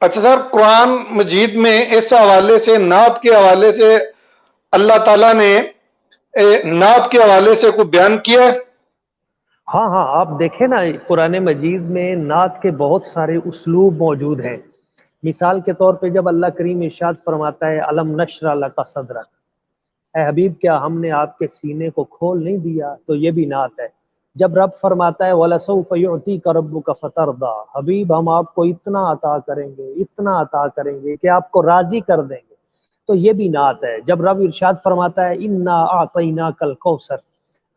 اچھا سر، قرآن مجید میں اس حوالے سے، نعت کے حوالے سے اللہ تعالیٰ نے نعت کے حوالے سے کوئی بیان کیا ہے؟ ہاں ہاں، آپ دیکھیں نا، قرآن مجید میں نعت کے بہت سارے اسلوب موجود ہیں۔ مثال کے طور پہ جب اللہ کریم ارشاد فرماتا ہے الم نشرح لک صدرک، اے حبیب کیا ہم نے آپ کے سینے کو کھول نہیں دیا، تو یہ بھی نعت ہے۔ جب رب فرماتا ہے وَلَسَوْفَ يُعْطِيكَ رَبُّكَ فَتَرْضَىٰ، حبیب ہم آپ کو اتنا عطا کریں گے، اتنا عطا کریں گے کہ آپ کو راضی کر دیں گے، تو یہ بھی نعت ہے۔ جب رب ارشاد فرماتا ہے اِنَّا أَعْطَيْنَاكَ الْكَوْثَرَ،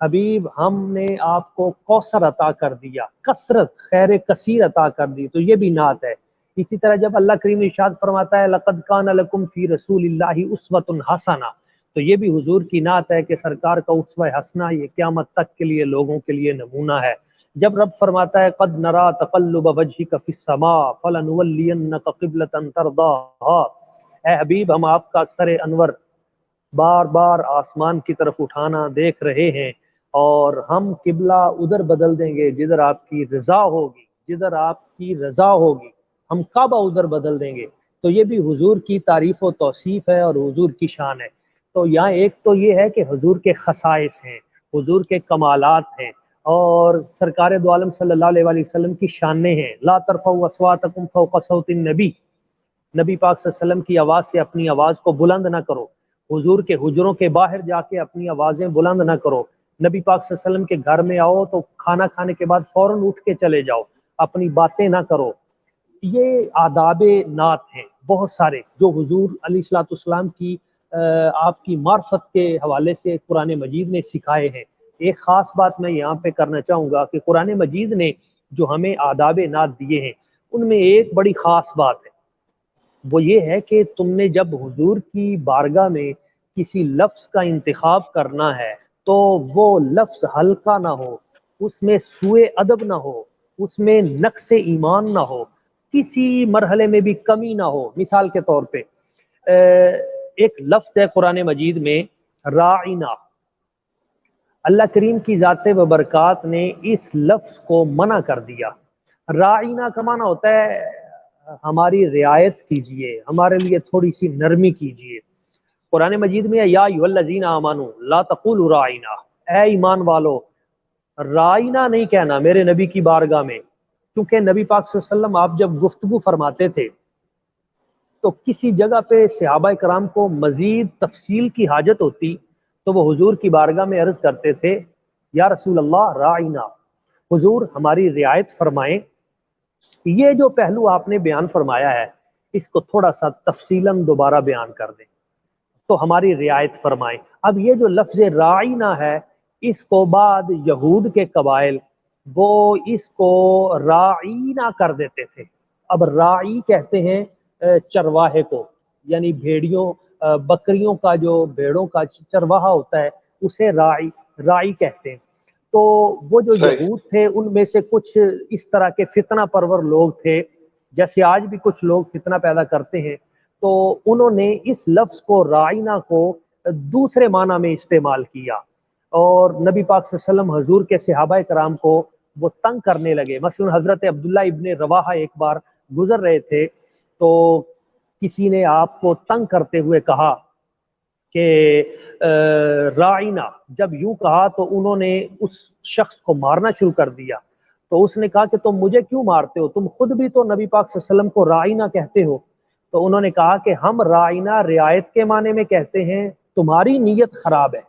حبیب ہم نے آپ کو کوثر عطا کر دیا، کثرت خیر کثیر عطا کر دی، تو یہ بھی نعت ہے۔ اسی طرح جب اللہ کریم ارشاد فرماتا ہے لَقَدْ كَانَ لَكُمْ فِي رَسُولِ اللَّهِ أُسْوَةٌ حَسَنَةٌ، تو یہ بھی حضور کی نعت ہے کہ سرکار کا اسوہ حسنہ یہ قیامت تک کے لیے لوگوں کے لیے نمونہ ہے۔ جب رب فرماتا ہے قد نرا تقلب وجهك في السماء فلنولينك قبلة ترضاها، اے حبیب ہم آپ کا سر انور بار بار آسمان کی طرف اٹھانا دیکھ رہے ہیں، اور ہم قبلہ ادھر بدل دیں گے جدھر آپ کی رضا ہوگی، جدھر آپ کی رضا ہوگی ہم کعبہ ادھر بدل دیں گے۔ تو یہ بھی حضور کی تعریف و توصیف ہے اور حضور کی شان ہے۔ تو یہاں ایک تو یہ ہے کہ حضور کے خصائص ہیں، حضور کے کمالات ہیں، اور سرکار دو عالم صلی اللہ علیہ وآلہ وسلم کی شانیں ہیں۔ لا ترفعوا اصواتکم فوق صوت النبی، نبی پاک صلی اللہ علیہ وسلم کی آواز سے اپنی آواز کو بلند نہ کرو، حضور کے حجروں کے باہر جا کے اپنی آوازیں بلند نہ کرو، نبی پاک صلی اللہ علیہ وسلم کے گھر میں آؤ تو کھانا کھانے کے بعد فوراً اٹھ کے چلے جاؤ، اپنی باتیں نہ کرو۔ یہ آداب نعت ہیں بہت سارے جو حضور علیہ الصلوۃ والسلام کی آپ کی معرفت کے حوالے سے قرآن مجید نے سکھائے ہیں۔ ایک خاص بات میں یہاں پہ کرنا چاہوں گا کہ قرآن مجید نے جو ہمیں آداب نعت دیے ہیں ان میں ایک بڑی خاص بات ہے، وہ یہ ہے کہ تم نے جب حضور کی بارگاہ میں کسی لفظ کا انتخاب کرنا ہے تو وہ لفظ ہلکا نہ ہو، اس میں سوء ادب نہ ہو، اس میں نقص ایمان نہ ہو، کسی مرحلے میں بھی کمی نہ ہو۔ مثال کے طور پہ ایک لفظ ہے قرآن مجید میں راعنا، اللہ کریم کی ذات و برکات نے اس لفظ کو منع کر دیا۔ راعنا کا معنی ہوتا ہے ہماری رعایت کیجئے، ہمارے لیے تھوڑی سی نرمی کیجئے۔ قرآن مجید میں یا ایھا الذین آمنوا لا تقولوا راعنا، اے ایمان والو راعنا نہیں کہنا میرے نبی کی بارگاہ میں، چونکہ نبی پاک صلی اللہ علیہ وسلم آپ جب گفتگو فرماتے تھے تو کسی جگہ پہ صحابہ کرام کو مزید تفصیل کی حاجت ہوتی تو وہ حضور کی بارگاہ میں عرض کرتے تھے یا رسول اللہ راعنا، حضور ہماری رعایت فرمائیں۔ یہ جو پہلو آپ نے بیان فرمایا ہے اس کو تھوڑا سا تفصیلاً دوبارہ بیان کر دیں تو ہماری رعایت فرمائیں۔ اب یہ جو لفظ راعنا ہے اس کو بعد یہود کے قبائل وہ اس کو راعینا کر دیتے تھے۔ اب راعی کہتے ہیں چرواہے کو، یعنی بھیڑیوں بکریوں کا جو بھیڑوں کا چرواہا ہوتا ہے اسے راعی کہتے ہیں۔ تو وہ جو صحیح۔ یہود تھے ان میں سے کچھ اس طرح کے فتنہ پرور لوگ تھے، جیسے آج بھی کچھ لوگ فتنہ پیدا کرتے ہیں، تو انہوں نے اس لفظ کو راعینا کو دوسرے معنی میں استعمال کیا، اور نبی پاک صلی اللہ علیہ وسلم حضور کے صحابہ کرام کو وہ تنگ کرنے لگے۔ مثلا حضرت عبداللہ ابن رواحہ ایک بار گزر رہے تھے تو کسی نے آپ کو تنگ کرتے ہوئے کہا کہ راعینا، جب یوں کہا تو انہوں نے اس شخص کو مارنا شروع کر دیا۔ تو اس نے کہا کہ تم مجھے کیوں مارتے ہو، تم خود بھی تو نبی پاک صلی اللہ علیہ وسلم کو راعینا کہتے ہو۔ تو انہوں نے کہا کہ ہم راعینا رعایت کے معنی میں کہتے ہیں، تمہاری نیت خراب ہے،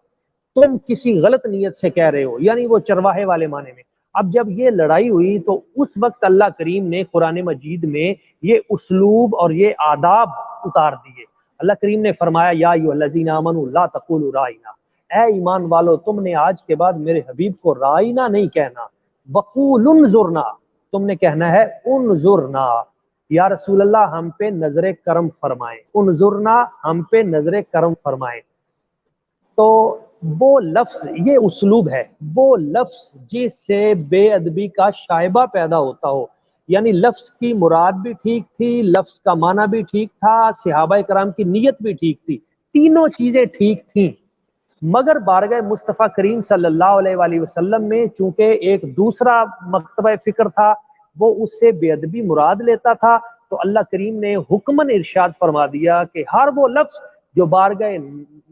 تم کسی غلط نیت سے کہہ رہے ہو، یعنی وہ چرواہے والے معنی میں۔ اب جب یہ لڑائی ہوئی تو اس وقت اللہ کریم نے قرآن مجید میں یہ اسلوب اور یہ آداب اتار دیے۔ اللہ کریم نے فرمایا یا ایھا الذین آمنوا لا تقولوا راعینا، اے ایمان والو تم نے آج کے بعد میرے حبیب کو راعینا نہیں کہنا، وقولوا انظرنا، تم نے کہنا ہے انظرنا، یا رسول اللہ ہم پہ نظر کرم فرمائیں، انظرنا ہم پہ نظر کرم فرمائیں۔ تو وہ لفظ، یہ اسلوب ہے، وہ لفظ جس سے بے ادبی کا شائبہ پیدا ہوتا ہو، یعنی لفظ کی مراد بھی ٹھیک تھی، لفظ کا معنی بھی ٹھیک تھا، صحابہ کرام کی نیت بھی ٹھیک تھی، تینوں چیزیں ٹھیک تھیں، مگر بارگاہ مصطفیٰ کریم صلی اللہ علیہ وآلہ وسلم میں چونکہ ایک دوسرا مکتبہ فکر تھا، وہ اس سے بے ادبی مراد لیتا تھا، تو اللہ کریم نے حکمن ارشاد فرما دیا کہ ہر وہ لفظ جو بارگاہ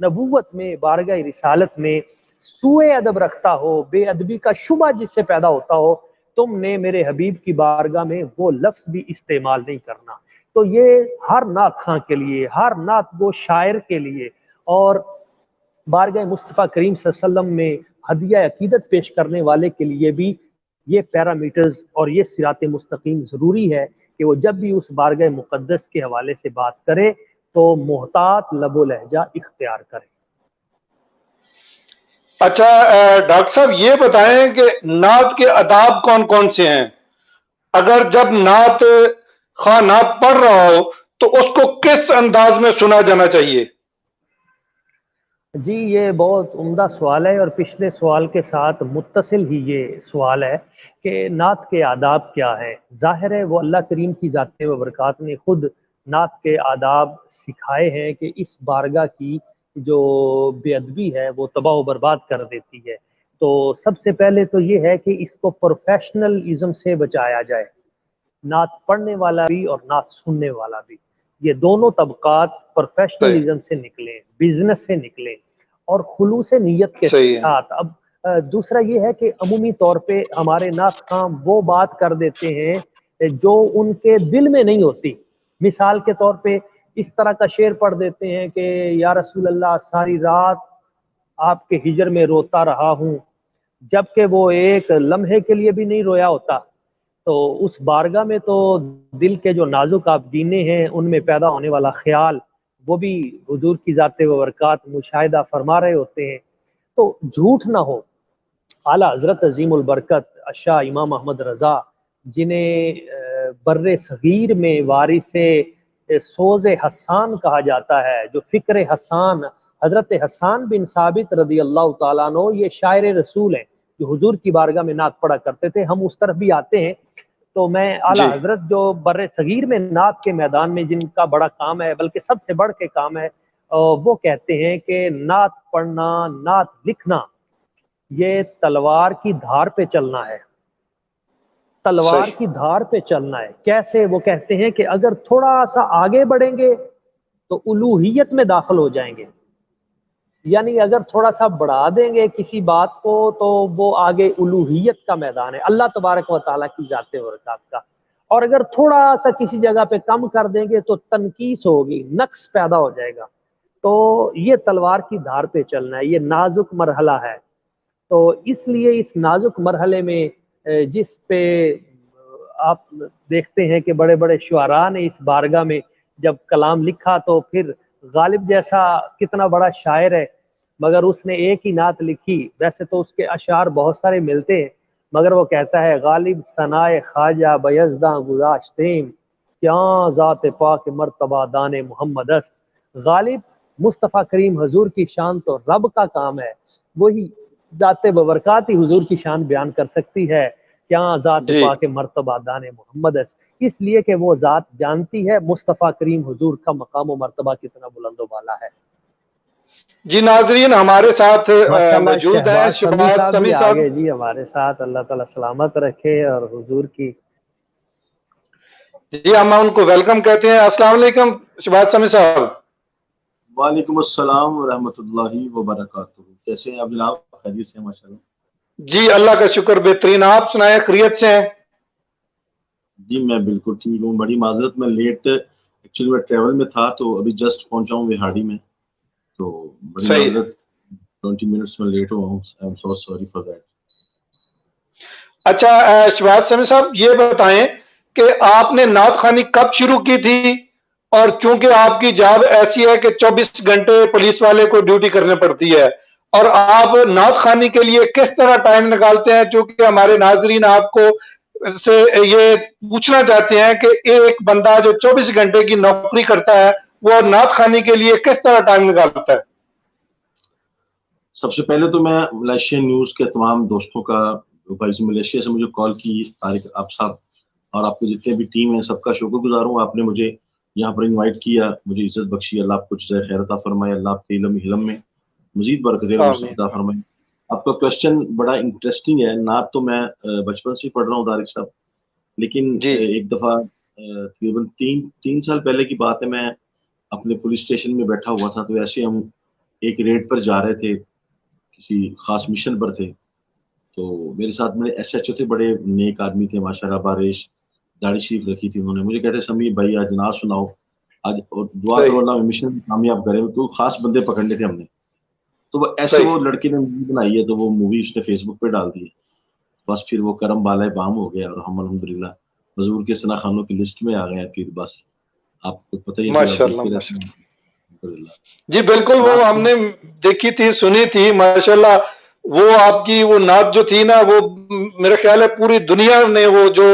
نبوت میں، بارگاہ رسالت میں سوء ادب رکھتا ہو، بے ادبی کا شبہ جس سے پیدا ہوتا ہو، تم نے میرے حبیب کی بارگاہ میں وہ لفظ بھی استعمال نہیں کرنا۔ تو یہ ہر نعت خواں کے لیے، ہر نعت گو شاعر کے لیے اور بارگاہ مصطفیٰ کریم صلی اللہ علیہ وسلم میں ہدیہ عقیدت پیش کرنے والے کے لیے بھی یہ پیرامیٹرز اور یہ صراط مستقیم ضروری ہے کہ وہ جب بھی اس بارگاہ مقدس کے حوالے سے بات کرے تو محتاط لب و لہجہ اختیار کرے۔ اچھا ڈاکٹر صاحب یہ بتائیں کہ نعت کے آداب کون کون سے ہیں؟ اگر جب نعت خواہ نعت پڑھ رہا ہو تو اس کو کس انداز میں سنا جانا چاہیے؟ جی یہ بہت عمدہ سوال ہے اور پچھلے سوال کے ساتھ متصل ہی یہ سوال ہے کہ نعت کے آداب کیا ہے۔ ظاہر ہے وہ اللہ کریم کی ذات و برکات نے خود نعت کے آداب سکھائے ہیں کہ اس بارگاہ کی جو بے ادبی ہے وہ تباہ و برباد کر دیتی ہے۔ تو سب سے پہلے تو یہ ہے کہ اس کو پروفیشنلزم سے بچایا جائے، نعت پڑھنے والا بھی اور نعت سننے والا بھی، یہ دونوں طبقات پروفیشنلزم سے نکلیں، بزنس سے نکلیں اور خلوص نیت کے ساتھ۔ اب دوسرا یہ ہے کہ عمومی طور پہ ہمارے نعت خواں وہ بات کر دیتے ہیں جو ان کے دل میں نہیں ہوتی۔ مثال کے طور پہ اس طرح کا شعر پڑھ دیتے ہیں کہ یا رسول اللہ ساری رات آپ کے ہجر میں روتا رہا ہوں، جبکہ وہ ایک لمحے کے لیے بھی نہیں رویا ہوتا۔ تو اس بارگاہ میں تو دل کے جو نازک آبگینے ہیں ان میں پیدا ہونے والا خیال وہ بھی حضور کی ذات و برکات مشاہدہ فرما رہے ہوتے ہیں۔ تو جھوٹ نہ ہو۔ اعلیٰ حضرت عظیم البرکت شاہ امام احمد رضا جنہیں بر صغیر میں وارث سوز حسان کہا جاتا ہے، جو فکر حسان حضرت حسان بن ثابت رضی اللہ تعالیٰ عنہ یہ شاعر رسول ہیں جو حضور کی بارگاہ میں نعت پڑھا کرتے تھے۔ ہم اس طرف بھی آتے ہیں، تو میں اعلیٰ حضرت جو بر صغیر میں نعت کے میدان میں جن کا بڑا کام ہے، بلکہ سب سے بڑھ کے کام ہے، وہ کہتے ہیں کہ نعت پڑھنا، نعت لکھنا یہ تلوار کی دھار پہ چلنا ہے، تلوار کی دھار پہ چلنا ہے۔ کیسے؟ وہ کہتے ہیں کہ اگر تھوڑا سا آگے بڑھیں گے تو الوہیت میں داخل ہو جائیں گے، یعنی اگر تھوڑا سا بڑھا دیں گے کسی بات کو تو وہ آگے الوہیت کا میدان ہے، اللہ تبارک و تعالیٰ کی ذات و برکات کا، اور اگر تھوڑا سا کسی جگہ پہ کم کر دیں گے تو تنقیص ہوگی، نقص پیدا ہو جائے گا۔ تو یہ تلوار کی دھار پہ چلنا ہے، یہ نازک مرحلہ ہے۔ تو اس لیے اس نازک مرحلے میں جس پہ آپ دیکھتے ہیں کہ بڑے بڑے شعراء نے اس بارگاہ میں جب کلام لکھا تو پھر غالب جیسا کتنا بڑا شاعر ہے مگر اس نے ایک ہی نعت لکھی، ویسے تو اس کے اشعار بہت سارے ملتے ہیں مگر وہ کہتا ہے غالب ثنائے خواجہ بیزداں گذاشتیم کیا ذات پاک مرتبہ دان محمد است۔ غالب مصطفیٰ کریم حضور کی شان تو رب کا کام ہے، وہی ذات ببرکات ہی حضور کی شان بیان کر سکتی ہے، کیا ذات پاک مرتبہ دان محمد است، اس لیے کہ وہ ذات جانتی ہے مصطفیٰ کریم حضور کا مقام و مرتبہ کتنا بلند و بالا ہے۔ جی ناظرین ہمارے ساتھ موجود ہیں شہباز سمیع صاحب جی ہمارے ساتھ، اللہ تعالیٰ سلامت رکھے اور حضور کی جی ہم ان کو ویلکم کہتے ہیں۔ السلام علیکم شہباز سمیع صاحب۔ وعلیکم السلام ورحمۃ اللہ وبرکاتہ، کیسے ہیں آپ جناب؟ خیریت سے ہیں ماشاءاللہ؟ جی اللہ کا شکر، بہترین، آپ سنائیں خیریت سے ہیں؟ جی میں بالکل ٹھیک ہوں، بڑی معذرت میں لیٹ، ایکچولی میں ٹریول میں تھا تو ابھی جسٹ پہنچا ہوں وہاڑی میں، تو بڑی معذرت 20 منٹس میں لیٹ ہوا ہوں، I am so sorry for that. اچھا شہباز سمیع صاحب یہ بتائیں کہ آپ نے نعت خوانی کب شروع کی تھی، اور چونکہ آپ کی جاب ایسی ہے کہ 24 گھنٹے پولیس والے کو ڈیوٹی کرنے پڑتی ہے، اور آپ نعت خوانی کے لیے کس طرح ٹائم نکالتے ہیں؟ چونکہ ہمارے ناظرین آپ کو سے یہ پوچھنا چاہتے ہیں کہ ایک بندہ جو 24 گھنٹے کی نوکری کرتا ہے وہ نعت خوانی کے لیے کس طرح ٹائم نکالتا ہے؟ سب سے پہلے تو میں ملیشین نیوز کے تمام دوستوں کا، ملیشیا سے مجھے کال کی، طارق آپ صاحب اور آپ کے جتنے بھی ٹیم ہیں سب کا شکر گزار ہوں، آپ نے مجھے یہاں پر انوائٹ کیا، مجھے عزت بخشی، اللہ آپ کو جزائے خیر عطا فرمائے، اللہ آپ کے علم میں مزید برکت عطا فرمائے۔ آپ کا کوشچن بڑا انٹرسٹنگ ہے۔ نعت تو میں بچپن سے ہی پڑھ رہا ہوں طارق صاحب، لیکن ایک دفعہ تقریباً تین سال پہلے کی بات ہے. میں اپنے پولیس اسٹیشن میں بیٹھا ہوا تھا, تو ایسے ہم ایک ریڈ پر جا رہے تھے, کسی خاص مشن پر تھے. تو میرے ساتھ میرے ایس ایچ او تھے, بڑے نیک آدمی تھے ماشاء اللہ, بارش داڑھی شریف رکھی تھی انہوں نے. مجھے کہتے سمی بھائی آج نعت سناؤ, آج دعا کرو اللہ مشن کامیاب کرے. تو خاص بندے پکڑنے تھے ہم نے. تو وہ ایسے وہ لڑکے نے مووی بنائی ہے, تو وہ مووی اس نے فیس بک پہ ڈال دی ہے. بس پھر وہ کرم بالائے بام ہو گیا, اور ہم الحمدللہ حضور کے ثنا خانوں کی لسٹ میں آ گئے. پھر بس آپ کو پتہ ہی ہے, ماشاءاللہ ماشاءاللہ. جی بالکل, وہ ہم نے دیکھی تھی, سنی تھی ماشاءاللہ. وہ آپ کی وہ نعت جو تھی نا, وہ میرا خیال ہے پوری دنیا نے, وہ جو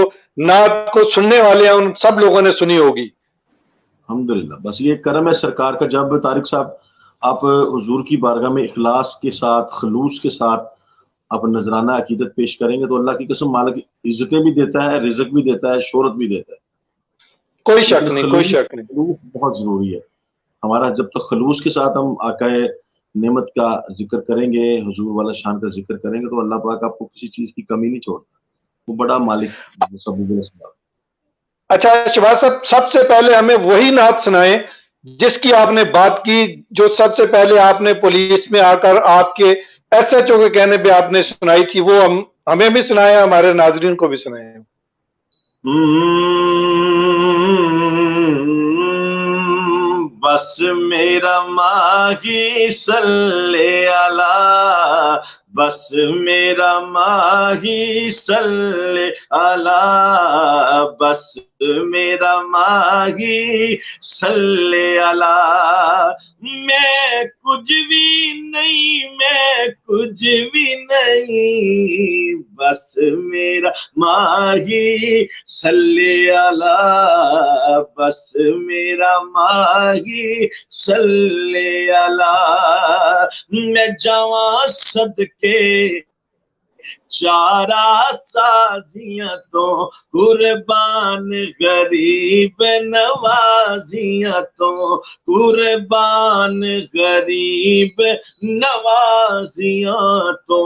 نعت کو سننے والے ہیں ان سب لوگوں نے سنی ہوگی. الحمدللہ. بس یہ کرم ہے سرکار کا. جب طارق صاحب آپ حضور کی بارگاہ میں اخلاص کے ساتھ, خلوص کے ساتھ آپ نذرانہ عقیدت پیش کریں گے, تو اللہ کی قسم مالک عزتیں بھی دیتا ہے, رزق بھی دیتا ہے, شہرت بھی دیتا ہے. کوئی شک نہیں, کوئی شک نہیں. خلوص بہت ضروری ہے ہمارا. جب تک خلوص کے ساتھ ہم آقا نعمت کا ذکر کریں گے, حضور والا شان کا ذکر کریں گے, تو اللہ پاک آپ کو کسی چیز کی کمی نہیں چھوڑتا. وہ بڑا مالک سب. اچھا شہباز صاحب, سب سے پہلے ہمیں وہی نعت سنائیں جس کی آپ نے بات کی, جو سب سے پہلے آپ نے پولیس میں آ کر آپ کے ایس ایچ او کے کہنے پہ آپ نے سنائی تھی. وہ ہمیں بھی سنایا, ہمارے ناظرین کو بھی سنایا. بس میرا ماہی صلی علی, بس میرا ماہی صلی علی, بس میرا ماہی صلی علی. میں کچھ بھی نہیں, میں کچھ بھی نہیں, بس میرا ماہی صلی علی, بس میرا ماہی صلی علی. میں جاواں صدقے چارہ سازیاں تو قربان, غریب نوازیاں تو قربان, غریب نوازیاں تو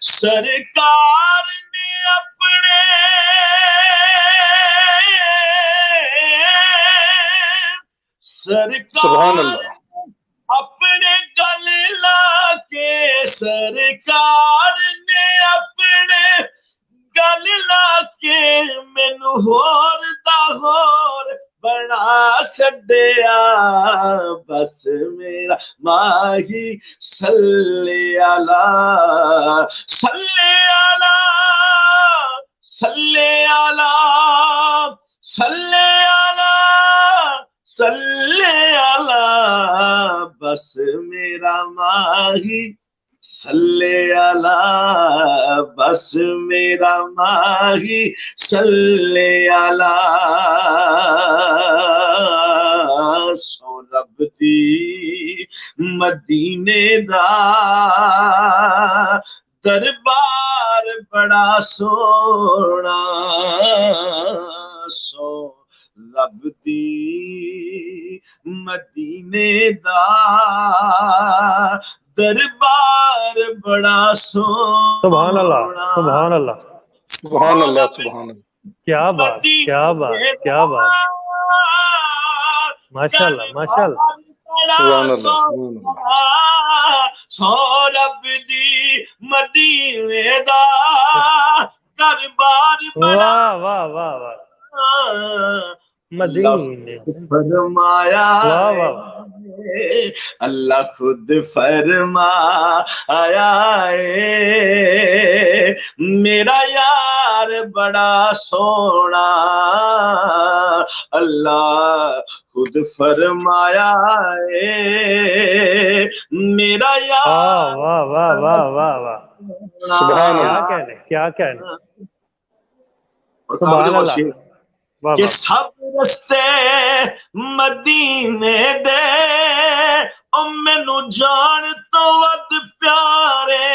سرکار نے اپنے سبحان اللہ. اپنے گل لا کے, سرکار نے اپنے گل لا کے مینو ہور دا ہور بنا چھڈیا. بس میرا ماہی صلی علی, صلی علی, صلی علی, صلی علی, صلی علی. بس میرا ماہی صلی علی, بس میرا ماہی صلی علی. سو رب دی مدینے دا دربار بڑا سونا, سو رب دی مدینے دا دربار بڑا سونا. سبحان اللہ, سبحان اللہ, سبحان اللہ, سبحان اللہ. کیا بات, کیا بات, کیا بات, ماشاء اللہ, ماشاء اللہ. سبحان اللہ, سبحان اللہ. سورب دی مدینے دا دربار بڑا, واہ واہ واہ واہ, مدینے فرمایا, واہ واہ, اللہ خود فرمایا میرا یار بڑا سونا. اللہ خود فرمایا میرا یار, واہ واہ واہ واہ واہ, سبحان کیا اللہ. کہنے, کیا کہنے. اور سبحان اللہ, واہ کہ واہ. سب رستے مدینے دے, او مینو جان تو ود پیارے.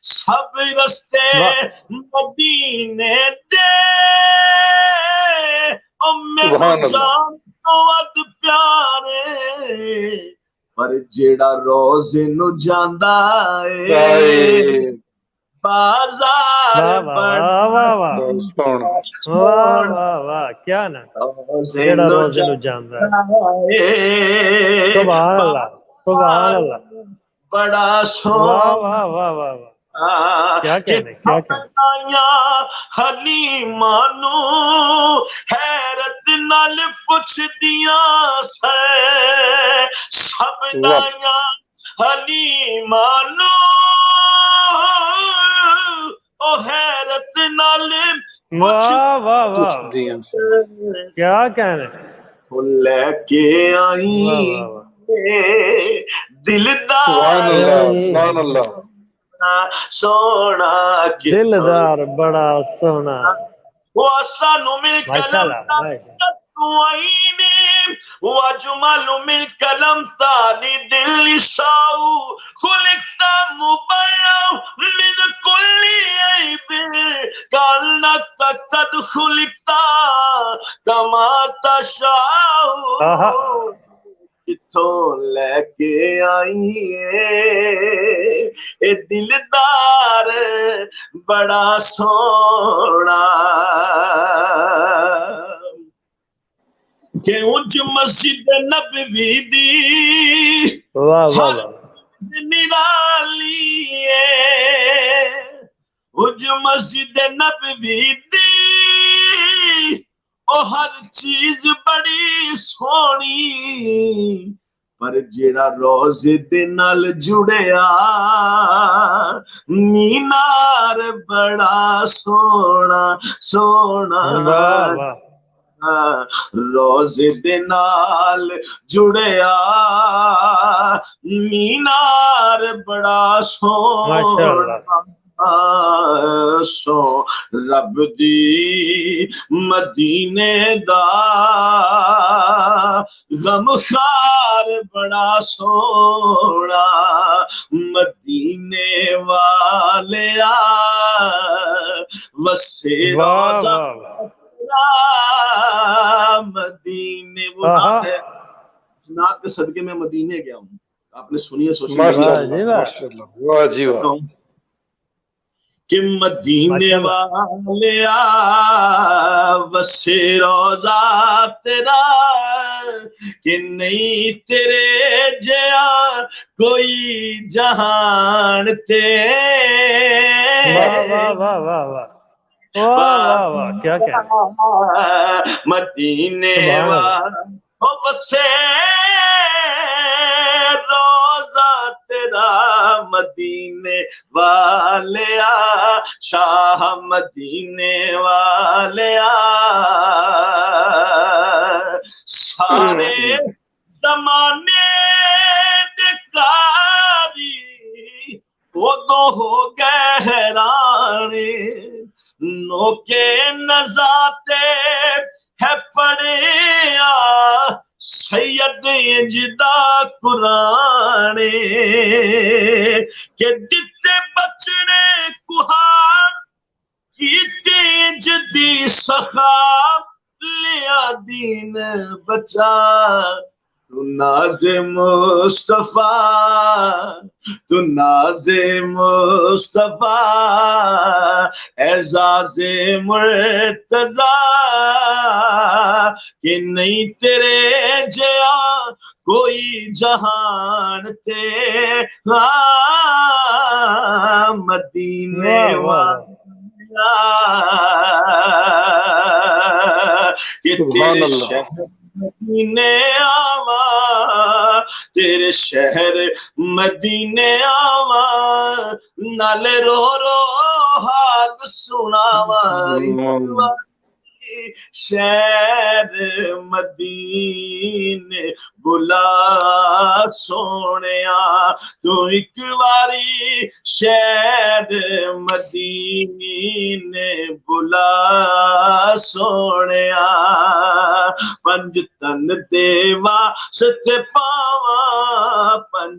سب رستے مدینے دے, او مینو جان تو ود پیارے. پر جیڑا روز نو جاندا اے, بازار واہ واہ واہ واہ واہ واہ واہ کیا نا جڑا روزے نو جاندا ہے سبحان اللہ سبحان اللہ بڑا واہ سونا واہ واہ واہ واہ کیا کہنے کیا کہنے حلیماں نوں حیرت نال پوچھدیاں سے سب دایاں حلیماں نوں او حیرت نال واہ واہ واہ کیا کہنے لے کے واہ آئی واہ واہ دلدار سبحان اللہ سونا دلدار بڑا سونا وہ سانو مل ماشاء کلم اللہ ماشاء وجمل من کلم تالی دل ساؤ خلقت مبرأ من کل عیب کانک قد خلقت کما تشاء کتھوں لے کے آئی اے دلدار بڑا سونا کہ اونچ مسجد نبوی دی واہ واہ ہر چیز نرالی ہے اونچ مسجد نبوی دی او ہر چیز بڑی سونی پر جڑا روزے دے نال جڑیا مینار بڑا سونا سونا واہ واہ روزے دے نال جڑیا مینار بڑا ماشاء اللہ سونا سو رب دی مدینے دا غمخار بڑا سونا مدینے والیا وسے واہ روزہ واہ واہ مدینے وہ نات ہے اس نات کے صدقے میں مدینے گیا ہوں آپ نے سنی ہے سوشل ماشاءاللہ واہ جی واہ کہ مدینے والیا وسے روزہ تیرا کہ نہیں تیرے جیا کوئی جہان تے واہ واہ واہ واہ واہ واہ واہ واہ کیا کہنے مدینے والو بسے روزہ تیرا مدینے والیا شاہ مدینے والیا سارے زمانے دے کاری ادو ہو گئے حیرانے نوکے نزاتے ہے پڑھیا سید جدا قرآن کہ دتے بچنے کوہار کیتے جدی سخاب لیا دین بچا تو ناز مصطفیٰ تو ناز مصطفیٰ اعزاز مرتضیٰ کہ نہیں تیرے جیا کوئی جہان تے مدینے والا کہ تیرے شہر مدینے آواں تیرے شہر مدینے آواں نال رو رو حال سناواں شہر مدینے بلا سونیا تو ایک واری شہر مدینے بلا سونیا پنج تن دے واسطے پاواں پنج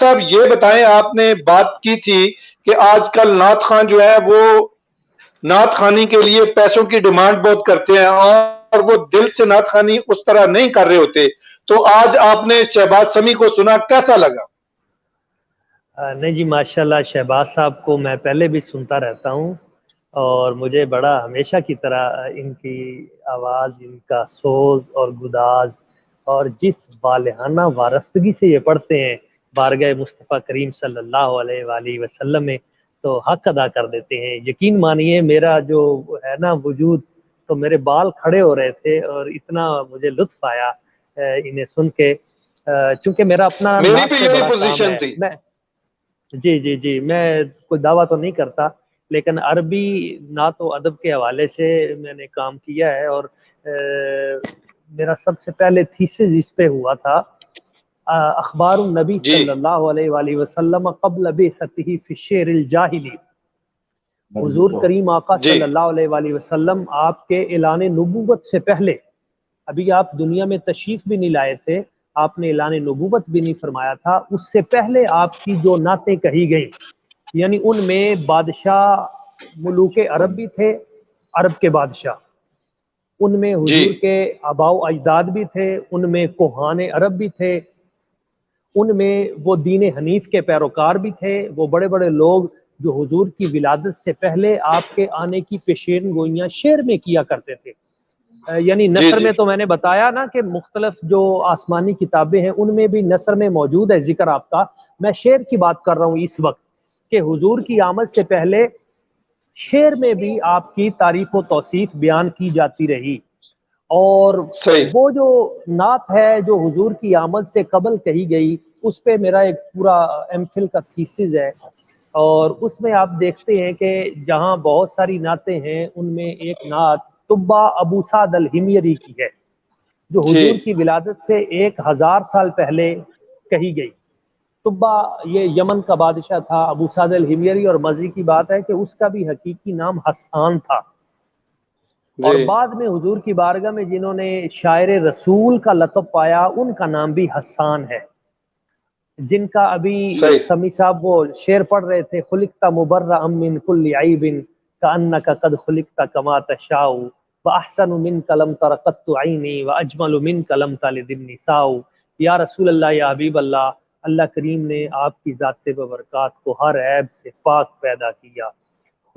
صاحب یہ بتائیں، آپ نے بات کی تھی کہ آج کل نعت خان جو ہے وہ نعت خانی کے لیے پیسوں کی ڈیمانڈ بہت کرتے ہیں اور وہ دل سے نعت خانی اس طرح نہیں کر رہے ہوتے، تو آج آپ نے شہباز سمیع کو سنا، کیسا لگا؟ نہیں جی، ماشاءاللہ شہباز صاحب کو میں پہلے بھی سنتا رہتا ہوں اور مجھے بڑا ہمیشہ کی طرح ان کی آواز، ان کا سوز اور گداز اور جس بالہانہ وارستگی سے یہ پڑھتے ہیں بارگاہ مصطفیٰ کریم صلی اللہ علیہ وآلہ وسلم میں، تو حق ادا کر دیتے ہیں۔ یقین مانیے میرا جو ہے نا وجود، تو میرے بال کھڑے ہو رہے تھے اور اتنا مجھے لطف آیا انہیں سن کے، چونکہ میرا اپنا میری نعت بھی سے یہی بڑا کام پوزیشن ہے۔ تھی۔ جی میں کوئی دعویٰ تو نہیں کرتا، لیکن عربی نعت و ادب کے حوالے سے میں نے کام کیا ہے، اور میرا سب سے پہلے تھیسس اس پہ ہوا تھا، اخبار النبی جی صلی اللہ علیہ وآلہ وسلم قبل بعثتہ فی الشعر الجاہلی۔ حضور کریم آقا جی صلی اللہ علیہ وآلہ وسلم آپ کے اعلان نبوت سے پہلے، ابھی آپ دنیا میں تشریف بھی نہیں لائے تھے، آپ نے اعلان نبوت بھی نہیں فرمایا تھا، اس سے پہلے آپ کی جو نعتیں کہی گئیں، یعنی ان میں بادشاہ ملوک عرب بھی تھے، عرب کے بادشاہ، ان میں جی حضور کے آباء و اجداد بھی تھے، ان میں کوہان عرب بھی تھے، ان میں وہ دین حنیف کے پیروکار بھی تھے، وہ بڑے بڑے لوگ جو حضور کی ولادت سے پہلے آپ کے آنے کی پیشین گوئیاں شعر میں کیا کرتے تھے۔ یعنی جی نثر جی میں تو میں نے بتایا نا کہ مختلف جو آسمانی کتابیں ہیں ان میں بھی نثر میں موجود ہے ذکر آپ کا، میں شعر کی بات کر رہا ہوں اس وقت، کہ حضور کی آمد سے پہلے شعر میں بھی آپ کی تعریف و توصیف بیان کی جاتی رہی، اور صحیح۔ وہ جو نعت ہے جو حضور کی آمد سے قبل کہی گئی، اس پہ میرا ایک پورا ایم فل کا تھیسس ہے، اور اس میں آپ دیکھتے ہیں کہ جہاں بہت ساری نعتیں ہیں ان میں ایک نعت طبہ ابو سعد الحمیری کی ہے، جو جی حضور کی ولادت سے 1000 سال پہلے کہی گئی۔ طبہ یہ یمن کا بادشاہ تھا ابو سعد الحمیری، اور مزے کی بات ہے کہ اس کا بھی حقیقی نام حسان تھا، اور جی بعد میں حضور کی بارگاہ میں جنہوں نے شاعر رسول کا لقب پایا ان کا نام بھی حسان ہے، جن کا ابھی صحیح۔ سمیع صاحب وہ شعر پڑھ رہے تھے، خلقت مبرأ من کل عیب کأنک قد خلقت کما تشاء واحسن منک لم تر قط عینی واجمل منک لم تلد النساء۔ یا رسول اللہ، یا حبیب اللہ، اللہ کریم نے آپ کی ذات ببرکات کو ہر عیب سے پاک پیدا کیا،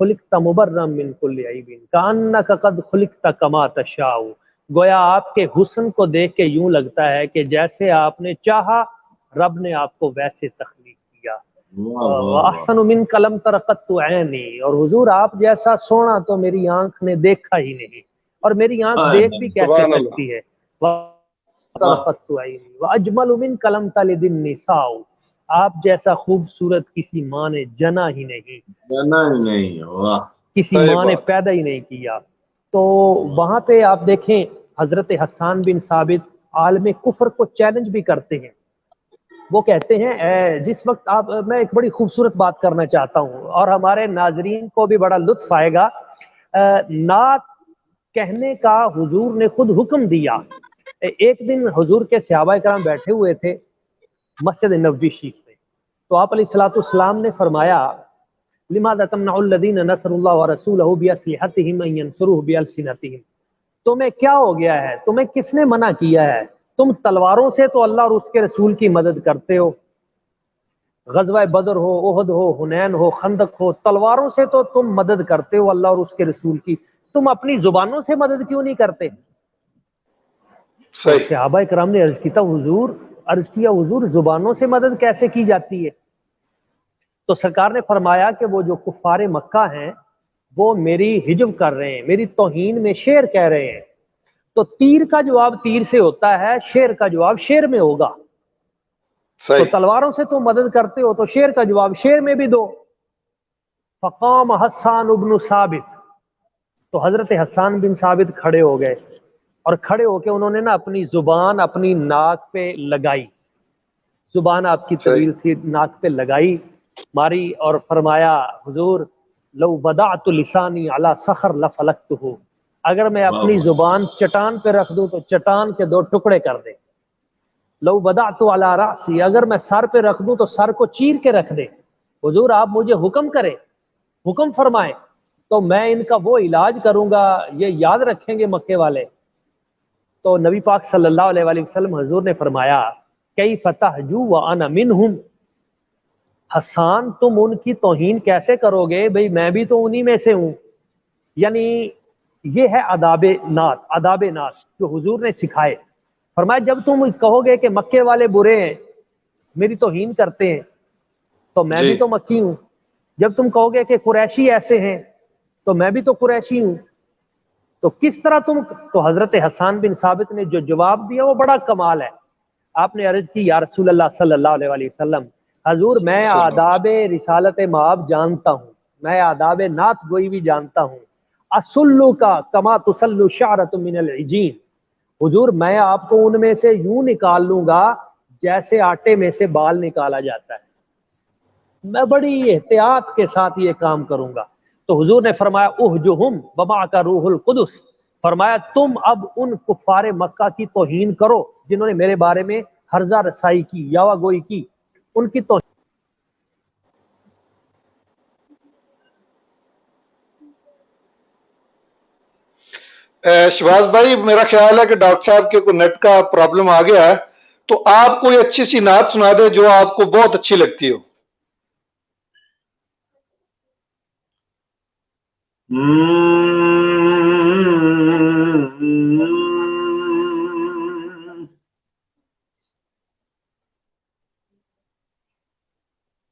خلقت مبرأ من کل عیب کأنک قد خلقت کما تشاء، گویا آپ کے حسن کو دیکھ کے یوں لگتا ہے کہ جیسے آپ نے چاہا رب نے آپ کو ویسے تخلیق کیا۔ وَأَحْسَنُ مِنْكَ لَمْ تَرَ قَطُّ عَيْنِي، اور حضور آپ جیسا سونا تو میری آنکھ نے دیکھا ہی نہیں، اور میری آنکھ دیکھ بھی کیسے سبحان اللہ۔ سکتی ہے، وَتَرَ قَطُّ عَيْنِي وَأَجْمَلُ مِنْكَ لَمْ تَلِدِ النِّسَاءُ، آپ جیسا خوبصورت کسی ماں نے جنا ہی نہیں، نہیں، واہ، کسی صحیح ماں نے بات۔ پیدا ہی نہیں کیا۔ تو وہاں پہ آپ دیکھیں حضرت حسان بن ثابت عالم کفر کو چیلنج بھی کرتے ہیں، وہ کہتے ہیں جس وقت آپ، میں ایک بڑی خوبصورت بات کرنا چاہتا ہوں اور ہمارے ناظرین کو بھی بڑا لطف آئے گا، نعت کہنے کا حضور نے خود حکم دیا۔ ایک دن حضور کے صحابہ کرام بیٹھے ہوئے تھے مسجد نبوی شریف میں، تو آپ علیہ الصلوۃ والسلام نے فرمایا لماذا تمنع الذین نصروا اللہ ورسولہ باسلحتہم ان ینصروہ بالسنتہم، تمہیں کیا ہو گیا ہے، تمہیں کس نے منع کیا ہے، تم تلواروں سے تو اللہ اور اس کے رسول کی مدد کرتے ہو، غزوہ بدر ہو، احد ہو، حنین ہو، خندق ہو، تلواروں سے تو تم مدد کرتے ہو اللہ اور اس کے رسول کی، تم اپنی زبانوں سے مدد کیوں نہیں کرتے؟ تو صحیح۔ صحابہ کرام نے عرض کیا حضور زبانوں سے مدد کیسے کی جاتی ہے؟ تو سرکار نے فرمایا کہ وہ جو کفار مکہ ہیں وہ میری ہجو کر رہے ہیں، میری توہین میں شعر کہہ رہے ہیں، تو تیر کا جواب تیر سے ہوتا ہے، شعر کا جواب شعر میں ہوگا، تو صحیح۔ تلواروں سے تم مدد کرتے ہو تو شعر کا جواب شعر میں بھی دو۔ فقام حسان ابن ثابت، تو حضرت حسان بن ثابت کھڑے ہو گئے، اور کھڑے ہو کے انہوں نے نا اپنی زبان اپنی ناک پہ لگائی، زبان آپ کی صحیح۔ طویل تھی، ناک پہ لگائی ماری، اور فرمایا حضور لو وضعت لسانی علی صخر لفلکتہ، اگر میں اپنی زبان چٹان پہ رکھ دوں تو چٹان کے 2 ٹکڑے کر دے۔ لو بدعت علی رأسی، اگر میں سر پہ رکھ دوں تو سر کو چیر کے رکھ دے، حضور آپ مجھے حکم کریں، حکم فرمائیں تو میں ان کا وہ علاج کروں گا، یہ یاد رکھیں گے مکے والے۔ تو نبی پاک صلی اللہ علیہ وآلہ وسلم حضور نے فرمایا کیف تہجو وانا منہم، حسان تم ان کی توہین کیسے کرو گے، بھئی میں بھی تو انہی میں سے ہوں۔ یعنی یہ ہے آداب نعت جو حضور نے سکھائے۔ فرمایا جب تم کہو گے کہ مکے والے برے ہیں، میری توہین کرتے ہیں، تو میں بھی تو مکی ہوں۔ جب تم کہو گے کہ قریشی ایسے ہیں، تو میں بھی تو قریشی ہوں۔ تو کس طرح تم، تو حضرت حسان بن ثابت نے جو جواب دیا وہ بڑا کمال ہے۔ آپ نے عرض کی یا رسول اللہ صلی اللہ علیہ وآلہ وسلم، حضور میں آداب رسالت مآب جانتا ہوں، میں آداب نعت گوئی بھی جانتا ہوں، اسلو کا کما تسلو شعرۃ من العجین، حضور میں آپ کو ان میں سے یوں نکال لوں گا جیسے آٹے میں سے بال نکالا جاتا ہے، میں بڑی احتیاط کے ساتھ یہ کام کروں گا۔ تو حضور نے فرمایا اہجہم ومعک روح القدس، فرمایا تم اب ان کفار مکہ کی توہین کرو جنہوں نے میرے بارے میں ہرزہ رسائی کی، یاوہ گوئی کی، ان کی توہین۔ شہباز بھائی میرا خیال ہے کہ ڈاکٹر صاحب کے کوئی نیٹ کا پرابلم آ گیا ہے، تو آپ کوئی اچھی سی نعت سنا دیں جو آپ کو بہت اچھی لگتی ہو۔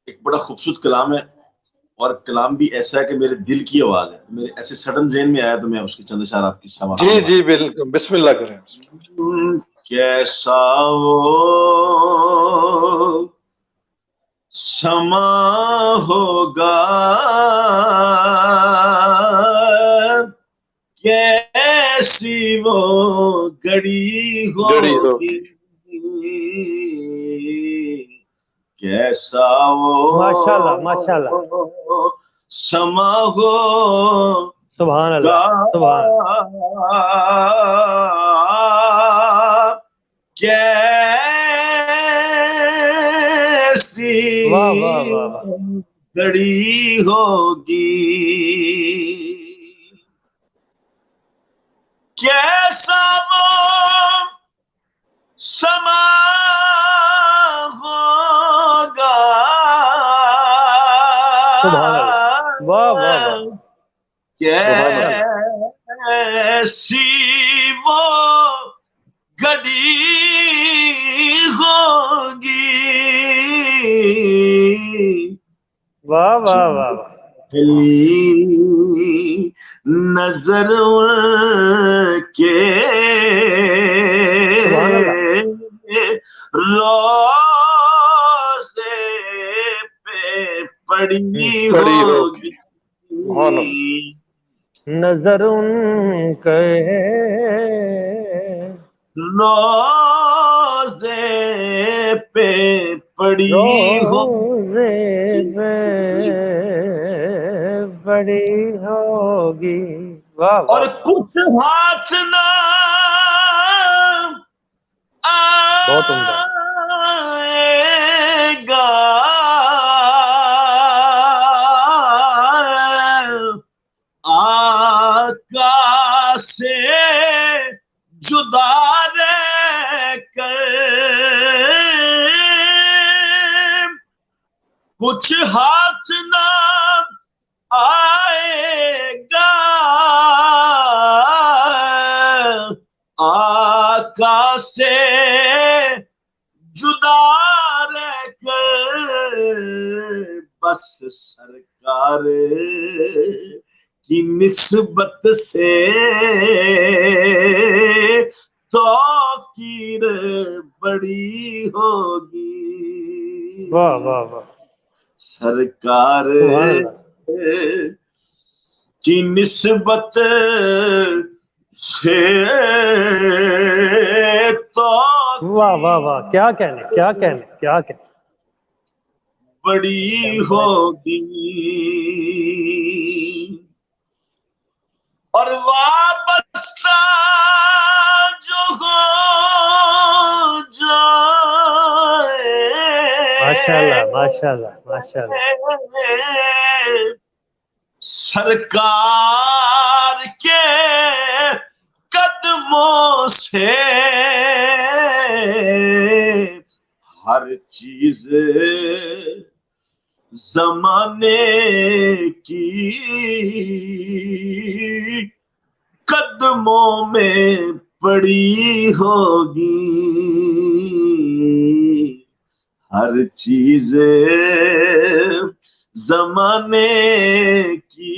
ایک بڑا خوبصورت کلام ہے، اور کلام بھی ایسا ہے کہ میرے دل کی آواز ہے، میرے ایسے سڈن ذہن میں آیا تو میں اس کے چند اشعار آپ کی سماعت۔ جی جی بالکل، بسم اللہ کریں۔ کیسا وہ سما ہوگا، کیسی وہ گھڑی ہوگی، کیسا وہ ماشاءاللہ سما ہو، سبحان اللہ سبحان کیسی گھڑی ہوگی، کیسا وہ سما ہوگا، کیسی وہ گھڑی ہوگی، واہ واہ واہ واہ، نظر کے روزے پہ پڑی ہوگی، نظر ان کے روزے پہ پڑی ہوگی، بڑی ہوگی، اور کچھ ہاتھ نہ آئے گا، آقا سے جدا رہ کر، کچھ ہاتھ نہ آئے گا، آقا سے جدا رہ کر، بس سرکار کی نسبت سے توقیر بڑی ہوگی، واہ واہ واہ، سرکار کی نسبت سے تو واہ واہ واہ، کیا کہنے کیا کہنے کیا کہنے، بڑی ہوگی، اور وابستہ جو ہو جا ماشاءاللہ ماشاءاللہ ماشاءاللہ. سرکار کے قدموں سے ہر چیز زمانے کی قدموں میں پڑی ہوگی. ہر چیز زمانے کی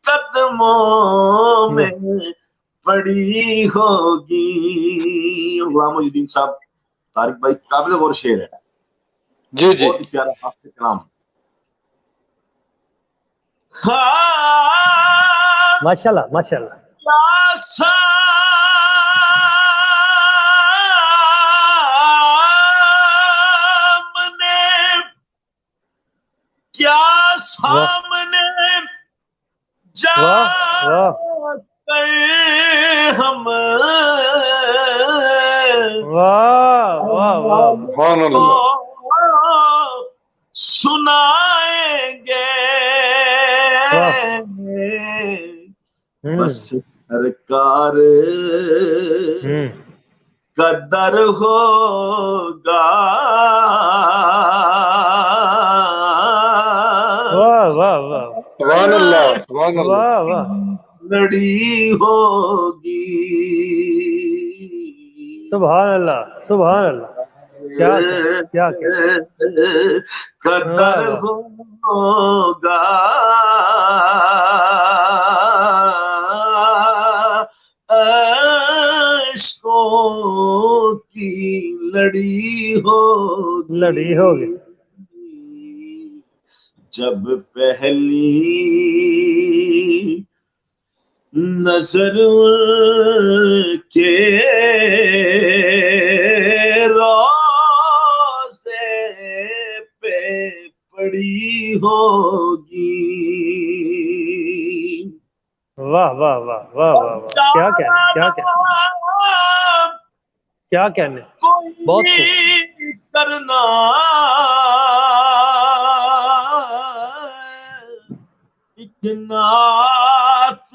قدموں میں پڑی ہوگی. غلام محی الدین صاحب طارق بھائی قابل غور شعر ہے. جی جی بہت ہی پیارا حافظ کلام. ماشاءاللہ ماشاءاللہ. کیا سامنے جا کر ہم سبحان اللہ سنائیں گے. بس سرکار کا در ہوگا. سبحان اللہ سبحان اللہ. لڑی ہوگی. سبحان اللہ سبحان اللہ. کیا قدر ہوگا. عشقوں کی لڑی ہوگی. جب پہلی نظر کے روضے پہ پڑی ہوگی. واہ واہ واہ واہ واہ واہ. کیا کہنے بہت کرنا ایک نعت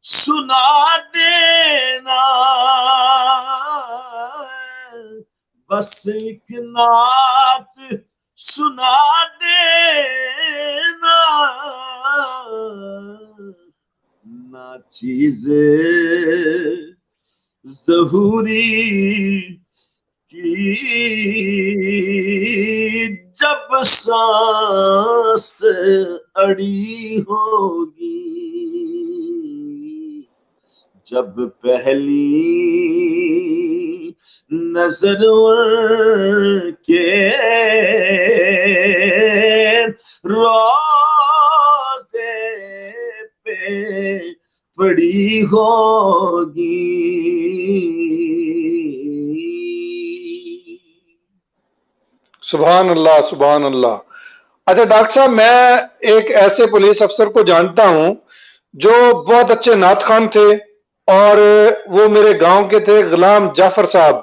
سنا دینا. بس ایک نعت سنا دینا. نا چیز ظہوری کی جب سانس اڑی ہوگی. جب پہلی نظر کے روضے پہ پڑی ہوگی. سبحان اللہ سبحان اللہ. اچھا ڈاکٹر صاحب میں ایک ایسے پولیس افسر کو جانتا ہوں جو بہت اچھے نعت خوان تھے اور وہ میرے گاؤں کے تھے، غلام جعفر صاحب.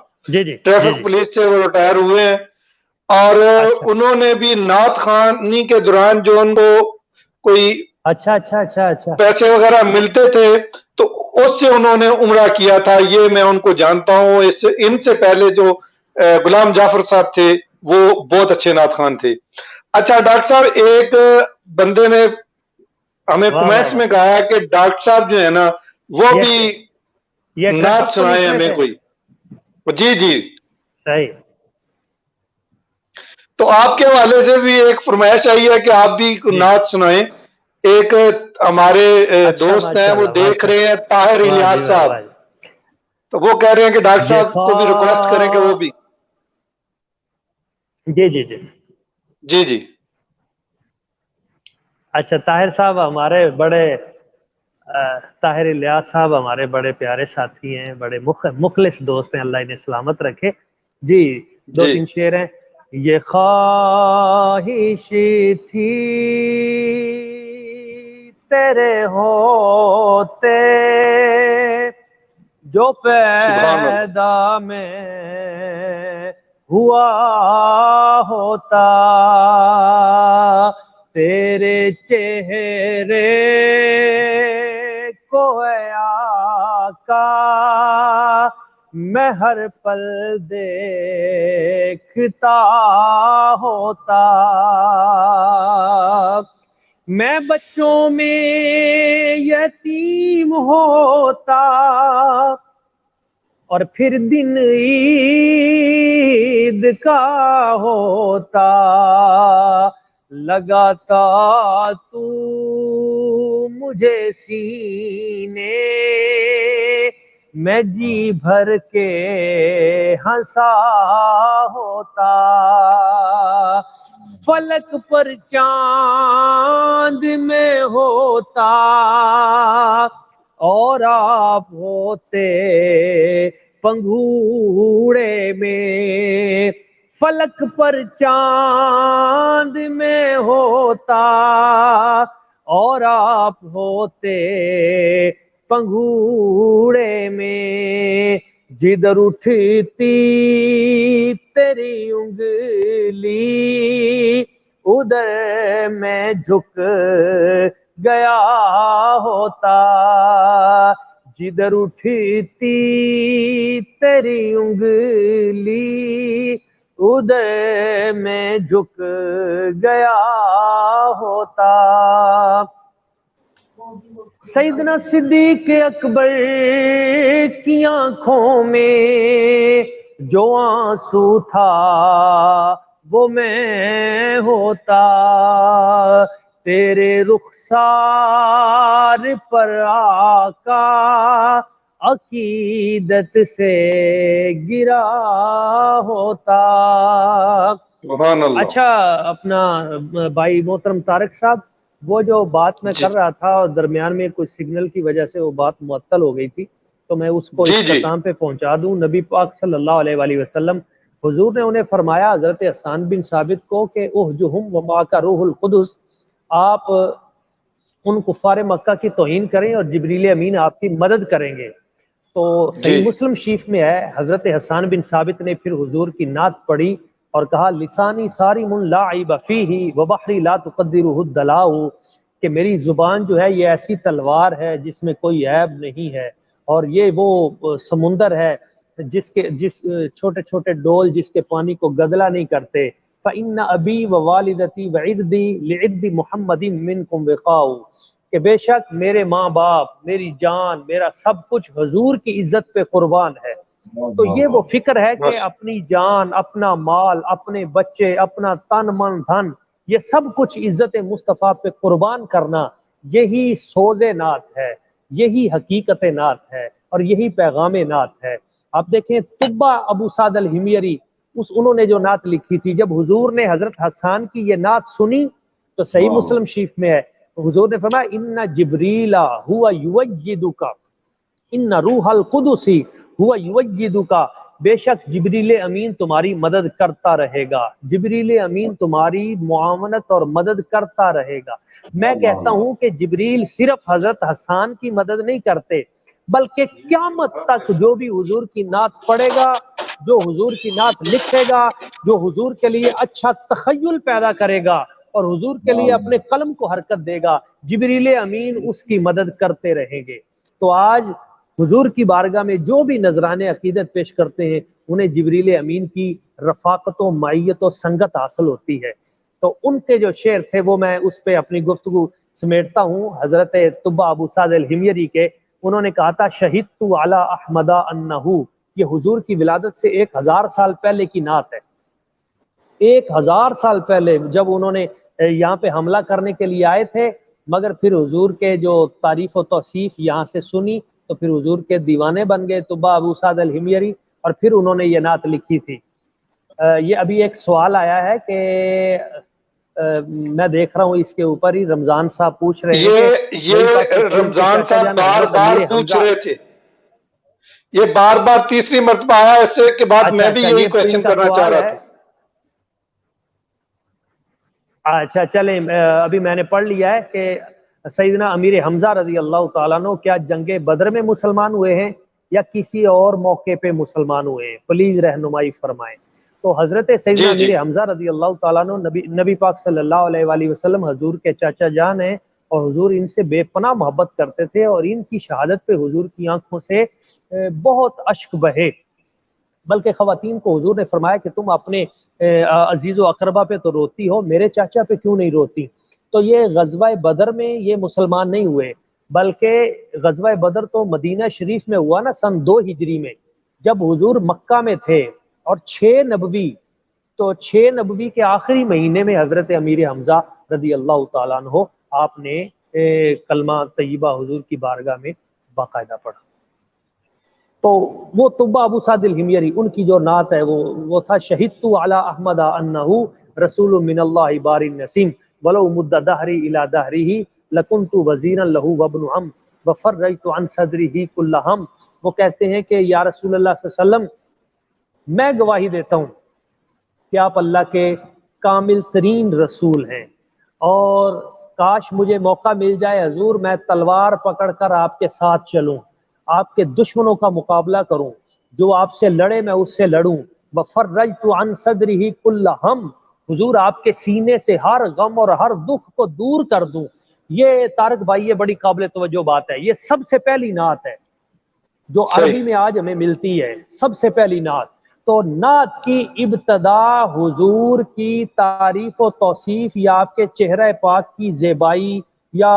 ٹریفک پولیس سے وہ ریٹائر ہوئے ہیں اور انہوں نے بھی نعت خوانی کے دوران جو ان کو کوئی پیسے وغیرہ ملتے تھے تو اس سے انہوں نے عمرہ کیا تھا. یہ میں ان کو جانتا ہوں. ان سے پہلے جو غلام جعفر صاحب تھے وہ بہت اچھے نعت خوان تھے. اچھا ڈاکٹر صاحب ایک بندے نے ہمیں کمنٹس میں کہا کہ ڈاکٹر صاحب جو ہے نا وہ بھی نعت سنائے ہمیں کوئی. جی جی صحیح. تو آپ کے حوالے سے بھی ایک فرمائش آئی ہے کہ آپ بھی نعت سنائیں. ایک ہمارے دوست ہیں وہ دیکھ رہے ہیں طاہر الیاس صاحب، تو وہ کہہ رہے ہیں کہ ڈاکٹر صاحب کو بھی ریکویسٹ کریں کہ وہ بھی. جی جی جی جی جی. اچھا طاہر صاحب ہمارے بڑے طاہر الیاس صاحب ہمارے بڑے پیارے ساتھی ہیں، بڑے مخلص دوست ہیں، اللہ انہیں سلامت رکھے. جی 2-3 شعر ہیں. یہ خواہش تھی تیرے ہوتے جو پیدا میں ہوا ہوتا، تیرے چہرے کو اے آقا میں ہر پل دیکھتا ہوتا، میں بچوں میں یتیم ہوتا، اور پھر دن عید کا ہوتا، لگاتا تو مجھے سینے میں جی بھر کے ہنسا ہوتا، فلک پر چاند میں ہوتا اور آپ ہوتے پنگھوڑے میں، فلک پر چاند میں ہوتا اور آپ ہوتے پنگھوڑے میں، جدھر اٹھتی تیری انگلی ادھر میں جھک گیا ہوتا، جدھر اٹھتی تیری انگلی ادھر میں جھک گیا ہوتا۔ سیدنا صدیق اکبر کی آنکھوں میں جو آنسو تھا وہ میں ہوتا، تیرے رخسار پر آقا عقیدت سے گرا ہوتا۔ سبحان اللہ۔ اچھا اپنا بھائی محترم طارق صاحب، وہ جو بات میں کر رہا تھا اور درمیان میں کچھ سگنل کی وجہ سے وہ بات معطل ہو گئی تھی، تو میں اس کو اختتام پہ پہنچا دوں۔ نبی پاک صلی اللہ علیہ وآلہ وسلم حضور نے انہیں فرمایا حضرت حسان بن ثابت کو کہ احجہم ومعک روح القدس، آپ ان کفار مکہ کی توہین کریں اور جبریل امین آپ کی مدد کریں گے۔ تو صحیح مسلم شریف میں ہے، حضرت حسان بن ثابت نے پھر حضور کی نعت پڑھی اور کہا لسانی صارم لا عیب فیہ وبحری لا تقدرہ الدلاء، کہ میری زبان جو ہے یہ ایسی تلوار ہے جس میں کوئی عیب نہیں ہے، اور یہ وہ سمندر ہے جس چھوٹے چھوٹے ڈول جس کے پانی کو گدلا نہیں کرتے۔ فإن ابی ووالدتی وعردی لعرد محمد منکم وقاء، کہ بے شک میرے ماں باپ، میری جان، میرا سب کچھ حضور کی عزت پہ قربان ہے۔ تو یہ وہ فکر ہے کہ اپنی جان، اپنا مال، اپنے بچے، اپنا تن من دھن، یہ سب کچھ عزت مصطفیٰ پہ قربان کرنا، یہی سوز نعت ہے، یہی حقیقت نعت ہے، اور یہی پیغام نعت ہے۔ آپ دیکھیں طبہ ابو سعد الحمیری، انہوں نے جو نعت لکھی تھی، جب حضور نے حضرت حسان کی یہ نعت سنی تو صحیح مسلم شریف میں ہے، حضور نے فرمایا ان جبریل ہوا یوجدک، ان روح القدس ہوا یوجدک، بے شک جبریل امین تمہاری مدد کرتا رہے گا، جبریل امین تمہاری معاونت اور مدد کرتا رہے گا۔ میں کہتا ہوں کہ جبریل صرف حضرت حسان کی مدد نہیں کرتے، بلکہ قیامت تک جو بھی حضور کی نعت پڑھے گا، جو حضور کی نعت لکھے گا، جو حضور کے لیے اچھا تخیل پیدا کرے گا اور حضور کے لیے اپنے قلم کو حرکت دے گا، جبریل امین اس کی مدد کرتے رہیں گے۔ تو آج حضور کی بارگاہ میں جو بھی نذرانے عقیدت پیش کرتے ہیں انہیں جبریل امین کی رفاقت و معیت و سنگت حاصل ہوتی ہے۔ تو ان کے جو شعر تھے وہ میں اس پہ اپنی گفتگو سمیٹتا ہوں۔ حضرت طبہ ابو سعد الحمیری کے، انہوں نے کہا تھا شہدت علی احمد انہو، یہ حضور کی ولادت سے 1000 سال پہلے کی نعت ہے۔ 1000 سال پہلے جب انہوں نے یہاں پہ حملہ کرنے کے لیے آئے تھے، مگر پھر حضور کے جو تعریف و توصیف یہاں سے سنی تو پھر حضور کے دیوانے بن گئے طبہ ابو سعد الحمیری، اور پھر انہوں نے یہ نعت لکھی تھی۔ یہ ابھی ایک سوال آیا ہے کہ میں دیکھ رہا ہوں اس کے اوپر ہی رمضان صاحب پوچھ رہے ہیں یہ رمضان صاحب بار بار پوچھ رہے تھے، یہ بار بار تیسری مرتبہ آیا، اس سے کے بعد میں بھی یہی کوشچن کرنا چاہ رہا تھا۔ اچھا چلیں، ابھی میں نے پڑھ لیا ہے کہ سیدنا امیر حمزہ رضی اللہ تعالیٰ عنہ کیا جنگ بدر میں مسلمان ہوئے ہیں یا کسی اور موقع پہ مسلمان ہوئے ہیں؟ پلیز رہنمائی فرمائیں۔ تو حضرت سیدنا امیر حمزہ رضی اللہ تعالیٰ عنہ نبی پاک صلی اللہ علیہ وآلہ وسلم حضور کے چاچا جان ہیں، اور حضور ان سے بے پناہ محبت کرتے تھے، اور ان کی شہادت پہ حضور کی آنکھوں سے بہت اشک بہے، بلکہ خواتین کو حضور نے فرمایا کہ تم اپنے عزیز و اقربا پہ تو روتی ہو، میرے چاچا پہ کیوں نہیں روتی؟ تو یہ غزوہ بدر میں یہ مسلمان نہیں ہوئے، بلکہ غزوہ بدر تو مدینہ شریف میں ہوا نا سن 2 ہجری میں، جب حضور مکہ میں تھے، اور 6 نبوی، تو 6 نبوی کے آخری مہینے میں حضرت امیر حمزہ رضی اللہ تعالیٰ عنہ آپ نے کلمہ طیبہ حضور کی بارگاہ میں باقاعدہ پڑھا۔ تو وہ طبہ ابو سعد الحمیری ان کی جو نعت ہے وہ تھا شہدت علی احمد انہ رسول من اللہ بار النسیم ولو مد دہری الی دہرہ لکنت وزیرا لہ وابن عم وفرجت عن صدرہ کل ہم۔ وہ کہتے ہیں کہ یا رسول اللہ صلی اللہ علیہ وسلم، میں گواہی دیتا ہوں کہ آپ اللہ کے کامل ترین رسول ہیں، اور کاش مجھے موقع مل جائے حضور میں تلوار پکڑ کر آپ کے ساتھ چلوں، آپ کے دشمنوں کا مقابلہ کروں، جو آپ سے لڑے میں اس سے لڑوں، وفرجت عن صدرہ کل ہم، حضور آپ کے سینے سے ہر غم اور ہر دکھ کو دور کر دوں۔ یہ طارق بھائی یہ بڑی قابل توجہ بات ہے، یہ سب سے پہلی نعت ہے جو عربی میں آج ہمیں ملتی ہے، سب سے پہلی نعت۔ تو نعت کی ابتدا حضور کی تعریف و توصیف یا آپ کے چہرہ پاک کی زیبائی یا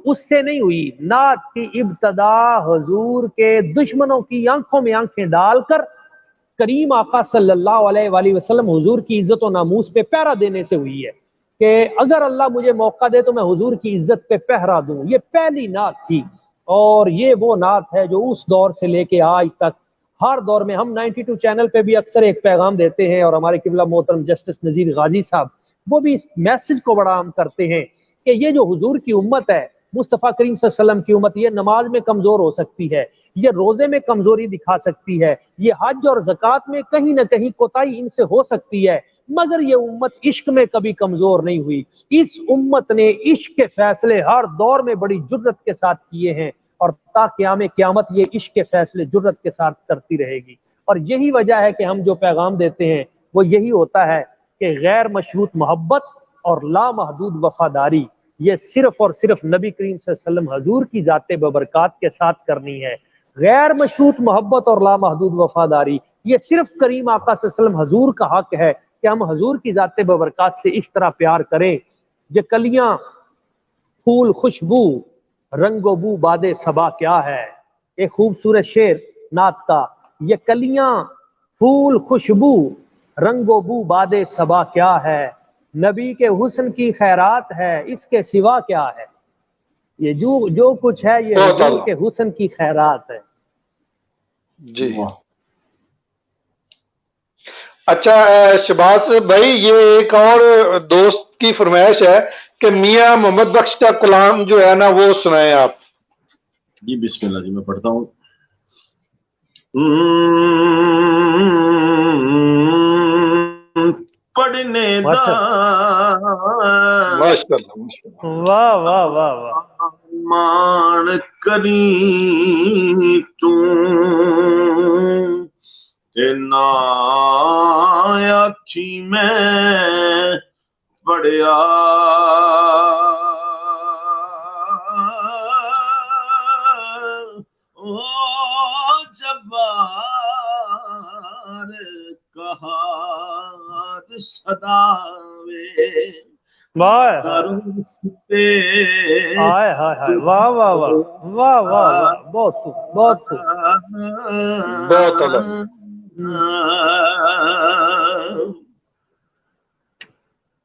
اس سے نہیں ہوئی، نعت کی ابتدا حضور کے دشمنوں کی آنکھوں میں آنکھیں ڈال کر کریم آقا صلی اللہ علیہ وآلہ وسلم حضور کی عزت و ناموس پہ پہرا دینے سے ہوئی ہے کہ اگر اللہ مجھے موقع دے تو میں حضور کی عزت پہ پہرا دوں۔ یہ پہلی نعت تھی، اور یہ وہ نعت ہے جو اس دور سے لے کے آج تک ہر دور میں، ہم 92 چینل پہ بھی اکثر ایک پیغام دیتے ہیں، اور ہمارے قبلہ محترم جسٹس نذیر غازی صاحب وہ بھی اس میسج کو بڑا عام کرتے ہیں کہ یہ جو حضور کی امت ہے، مصطفیٰ کریم صلی اللہ علیہ وسلم کی امت، یہ نماز میں کمزور ہو سکتی ہے، یہ روزے میں کمزوری دکھا سکتی ہے، یہ حج اور زکوٰۃ میں کہیں نہ کہیں کوتاہی ان سے ہو سکتی ہے، مگر یہ امت عشق میں کبھی کمزور نہیں ہوئی۔ اس امت نے عشق کے فیصلے ہر دور میں بڑی جرت کے ساتھ کیے ہیں، اور تا قیام قیامت یہ عشق کے فیصلے جرت کے ساتھ کرتی رہے گی۔ اور یہی وجہ ہے کہ ہم جو پیغام دیتے ہیں وہ یہی ہوتا ہے کہ غیر مشروط محبت اور لامحدود وفاداری یہ صرف اور صرف نبی کریم صلی اللہ علیہ وسلم حضور کی ذات ببرکات کے ساتھ کرنی ہے۔ غیر مشروط محبت اور لامحدود وفاداری یہ صرف کریم آقا صلی اللہ علیہ وسلم حضور کا حق ہے کہ ہم حضور کی ذات ببرکات سے اس طرح پیار کریں۔ یہ کلیاں پھول خوشبو رنگ و بو باد صبا کیا ہے، ایک خوبصورت شعر نعت کا، یہ کلیاں پھول خوشبو رنگ و بو باد صبا کیا ہے، نبی کے حسن کی خیرات ہے اس کے سوا کیا ہے۔ یہ جو کچھ ہے یہ حضور کے حسن کی خیرات ہے۔ جی اچھا شہباز بھائی، یہ ایک اور دوست کی فرمائش ہے کہ میاں محمد بخش کا کلام جو ہے نا وہ سنائیں آپ۔ جی بسم اللہ، جی میں پڑھتا ہوں۔ پڑھنے دا واہ واہ واہ واہ مان کری تو نا آکھی میں پڑھیا او جبار کہار صداوے ہائے ہائے ہائے واہ واہ واہ واہ واہ، بہت خوب بہت خوب، بہت الگ۔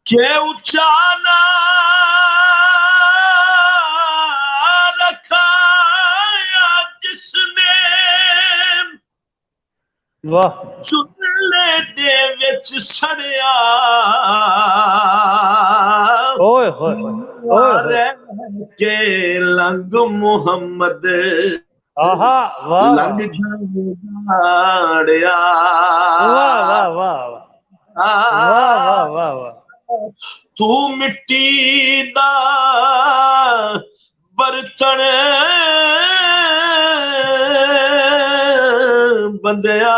کہ اچانا رکھا جس نے واہ چولے دے وچ سڑیا اوئے ہوئے کے لنگ محمد لنگ جھاڑیا واہ واہ واہ واہ واہ واہ، تو مٹی دا برتن بندیا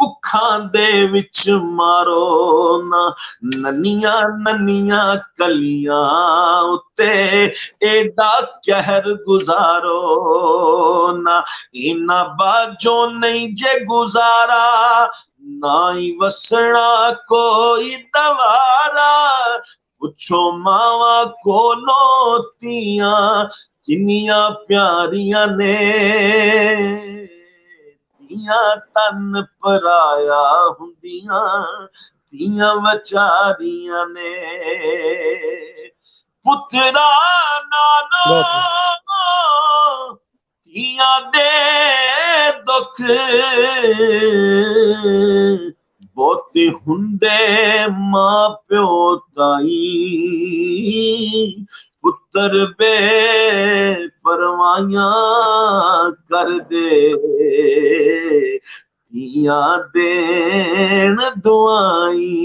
ਭੁੱਖਾਂ ਦੇ ਵਿੱਚ ਮਾਰੋ ਨਾ, ਨੰਨੀਆਂ ਨੰਨੀਆਂ ਕਲੀਆਂ ਉੱਤੇ ਏਡਾ ਕਹਿਰ ਗੁਜ਼ਾਰੋ ਨਾ, ਇਹਨਾਂ ਬਾਝੋਂ ਨਹੀਂ ਜੇ ਗੁਜ਼ਾਰਾ, ਨਾ ਹੀ ਵਸਣਾ ਕੋਈ ਦਵਾਰਾ, ਪੁੱਛੋ ਮਾਵਾਂ ਕੋਲੋਂ ਧੀਆਂ ਕਿੰਨੀਆਂ ਪਿਆਰੀਆਂ ਨੇ, ਧੀਆਂ ਤਨ ਪਰਾਇਆ ਹੁੰਦੀਆਂ ਧੀਆਂ ਵਿਚਾਰੀਆਂ ਨੇ, ਪੁੱਤਰਾ ਨਾਨੋ ਧੀਆਂ ਦੇ ਦੁੱਖ ਬਹੁਤੇ ਹੁੰਦੇ ਮਾਂ ਪਿਓ ਤਾਈ, ਪੁੱਤਰ ਬੇ ਪਰਵਾਈਆਂ ਕਰਦੇ ਧੀਆਂ ਦੇਣ ਦੁਆਈ,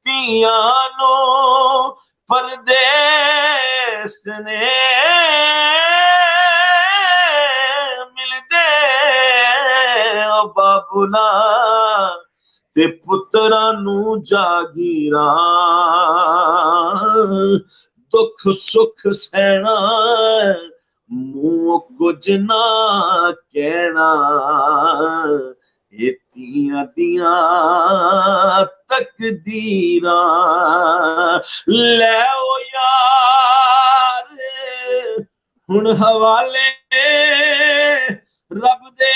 ਧੀਆਂ ਨੂੰ ਪਰਦੇਸ ਨੇ ਮਿਲਦੇ ਓ ਬਾਬੁਲਾ, ਤੇ ਪੁੱਤਰਾਂ ਨੂੰ ਜਾਗੀਰਾਂ ਦੁੱਖ ਸੁੱਖ ਸਹਿਣਾ, ਮੂੰਹ ਕੁਝ ਨਾ ਕਹਿਣਾ, ਇਹ ਧੀਆਂ ਦੀਆਂ ਤਕਦੀਰਾਂ, ਲੈ ਓ ਯਾਰ ਹੁਣ ਹਵਾਲੇ ਰੱਬ ਦੇ,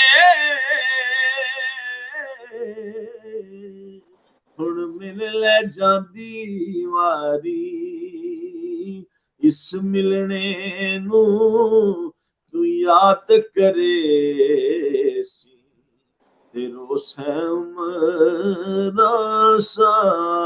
ਹੁਣ ਮਿਲ ਲੈ ਜਾਂਦੀ ਵਾਰੀ, ਇਸ ਮਿਲਣੇ ਨੂੰ ਤੂੰ ਯਾਦ ਕਰੇ ਸੀ, ਤੇ ਰੋਸ ਹੈ ਉਮਰਾਂ ਸਾਰੀ।